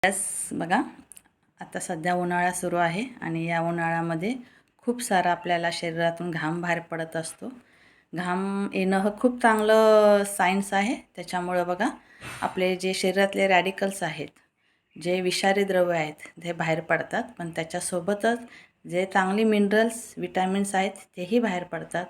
बघा, आता सध्या उन्हाळा सुरू आहे आणि या उन्हाळ्यामध्ये खूप सारा आपल्याला शरीरातून घाम बाहेर पडत असतो. घाम येणं हे खूप चांगलं सायन्स आहे. त्याच्यामुळं बघा, आपले जे शरीरातले रॅडिकल्स आहेत, जे विषारी द्रव्य आहेत ते बाहेर पडतात. पण त्याच्यासोबतच जे चांगली मिनरल्स, विटॅमिन्स आहेत तेही बाहेर पडतात.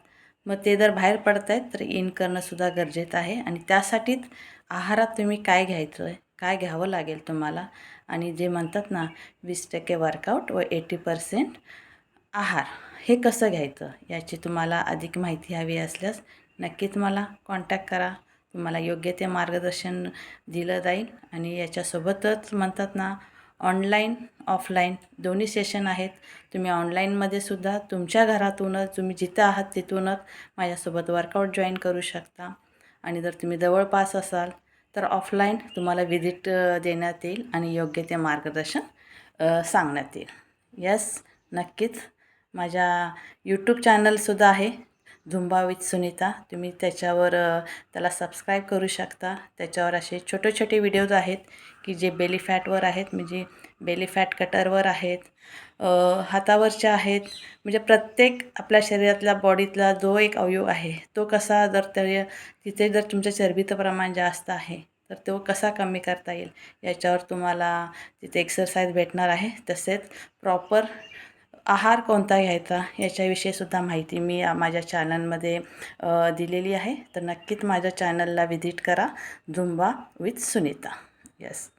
मग ते जर बाहेर पडत आहेत तर इन करणंसुद्धा गरजेचं आहे. आणि त्यासाठीच आहारात तुम्ही काय घ्यायचं आहे, काय घ्यावं लागेल तुम्हाला, आणि जे म्हणतात ना 20% वर्कआउट व 80% आहार, हे कसं घ्यायचं याची तुम्हाला अधिक माहिती हवी असल्यास नक्कीच मला कॉन्टॅक्ट करा. तुम्हाला योग्य ते मार्गदर्शन दिलं जाईल. आणि याच्यासोबतच म्हणतात ना, ऑनलाईन ऑफलाईन दोन्ही सेशन आहेत. तुम्ही ऑनलाईनमध्ये सुद्धा तुमच्या घरातूनच, तुम्ही जिथं आहात तिथूनच माझ्यासोबत वर्कआउट जॉईन करू शकता. आणि जर तुम्ही जवळपास असाल तर ऑफलाईन तुम्हाला विजिट देण्यात येईल आणि योग्य ते मार्गदर्शन सांगण्यात येईल. यस, नक्कीच माझ्या यूट्यूब चॅनलसुद्धा आहे, झुंबा विथ सुनीता. तुम्ही त्याच्यावर त्याला सबस्क्राईब करू शकता. त्याच्यावर असे छोटे छोटे व्हिडिओज आहेत की जे बेली फॅटवर आहेत, म्हणजे बेली फॅट कटरवर आहेत, हातावरच्या आहेत. म्हणजे प्रत्येक आपल्या शरीरातल्या बॉडीतला जो एक अवयव आहे तो कसा, जर तिथे जर तुमच्या चरबीचं प्रमाण जास्त आहे तर तो कसा कमी करता येईल याच्यावर तुम्हाला तिथे एक्सरसाइज भेटणार आहे. तसेच प्रॉपर आहार कोणता घ्यायचा याच्याविषयीसुद्धा माहिती मी माझ्या चॅनलमध्ये दिलेली आहे. तर नक्कीच माझ्या चॅनलला व्हिजिट करा, झुंबा विथ सुनीता. यस.